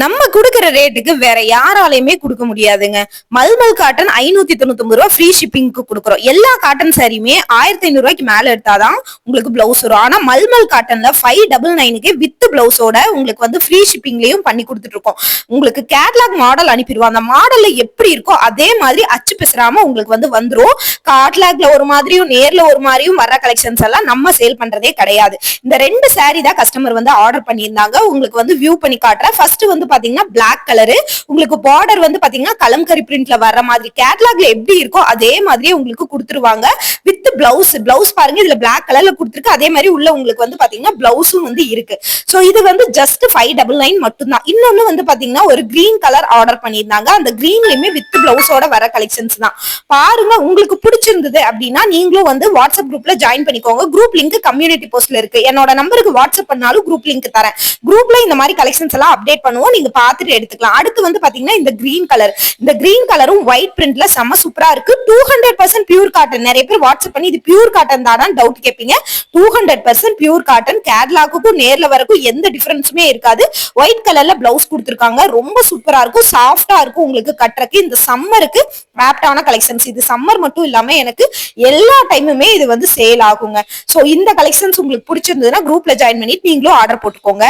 நம்ம குடுக்குற ரேட்டுக்கு வேற யாராலையுமே கொடுக்க முடியாதுங்க. மல்மல் காட்டன் 599 ரூபாய் ஃப்ரீ ஷிப்பிங்க்கு கொடுக்குறோம். எல்லா காட்டன் சாரியுமே 1500 ரூபாய்க்கு மேல எடுத்தாதான் உங்களுக்கு பிளவுஸ் வரும். ஆனா மல்மல் காட்டன்ல 599க்கு வித் பிளவுஸோட உங்களுக்கு வந்து ஃப்ரீ ஷிப்பிங்லயும் பண்ணி கொடுத்துட்டு இருக்கோம். உங்களுக்கு கேட்லாக் மாடல் அனுப்பிடுவோம். அந்த மாடல்ல எப்படி இருக்கோ அதே மாதிரி அச்சு பிசறாம உங்களுக்கு வந்து வந்துரும். கேட்லாக்ல ஒரு மாதிரியும் நேர்ல ஒரு மாதிரியும் வர கலெக்ஷன்ஸ் எல்லாம் நம்ம சேல் பண்றதே கிடையாது. இந்த 2 சாரி தான் கஸ்டமர் வந்து ஆர்டர் பண்ணியிருந்தாங்க. உங்களுக்கு வந்து வியூ பண்ணி காட்டுறேன். ஃபர்ஸ்ட் வந்து பாத்தீங்கன்னா பிளாக் கலரு, உங்களுக்கு பார்டர் வந்து பாத்தீங்கன்னா கலம்கரி பிரிண்ட்ல வர்ற மாதிரி கேட்லாக்ல எப்படி இருக்கோ அதே மாதிரி உங்களுக்கு கொடுத்துருவாங்க. வித் பிளவுஸ் பாருங்க, இதுல பிளாக் கலர்ல கொடுத்துருக்கு. அதே மாதிரி உள்ள உங்களுக்கு வந்து பாத்தீங்கன்னா பிளவுஸும் வந்து இருக்கு. சோ இது வந்து ஜஸ்ட் 599 மட்டும் தான். இன்னொன்னு வந்து பாத்தீங்கன்னா ஒரு கிரீன் கலர் ஆர்டர் பண்ணியிருந்தாங்க. அந்த கிரீன்லயுமே வித் பிளவுஸோட வர கலெக்ஷன்ஸ் தான். பாருங்க, உங்களுக்கு பிடிச்சிருந்தது அப்படின்னா நீங்களும் வந்து வாட்ஸ்அப் குரூப்ல ஜாயின் பண்ணிக்கோங்க. குரூப் லிங்க் கம்யூனிட்டி போஸ்ட்ல இருக்கு. என்னோட நம்பருக்கு வாட்ஸ்அப் பண்ணாலும் குரூப் லிங்க் தரேன். குரூப்ல இந்த மாதிரி கலெக்ஷன்ஸ் எல்லாம் அப்டேட் பண்ணுவோம். நீங்க பாத்துட்டு எடுத்துக்கலாம். அடுத்து வந்து பாத்தீங்கன்னா இந்த கிரீன் கலரும் ஒயிட் பிரிண்ட்ல செம்ம சூப்பரா இருக்கு. 200% பியூர் காட்டன். நிறைய பேர் வாட்ஸ்அப் பண்ணி இது பியூர் காட்டன் தானா டவுட் கேட்பீங்க. 200% பியூர் காட்டன். கேட்லாக்குக்கும் நேர்ல வரக்கும் எந்த டிஃபரன்ஸுமே இருக்காது. ஒயிட் கலர்ல பிளவுஸ் கொடுத்துருக்காங்க. ரொம்ப சூப்பரா இருக்கும், சாஃப்டா இருக்கும் உங்களுக்கு கட்டுறக்கு. இந்த சம்மருக்கு ஆப்டான கலெக்ஷன்ஸ். இது சம்மர் மட்டும் இல்லாம எனக்கு எல்லா டைமுமே இது வந்து சேல் ஆகுங்க. சோ இந்த கலெக்ஷன்ஸ் உங்களுக்கு பிடிச்சிருந்ததுன்னா குரூப்ல ஜாயின் பண்ணிட்டு நீங்களும் ஆர்டர் போட்டுக்கோங்க.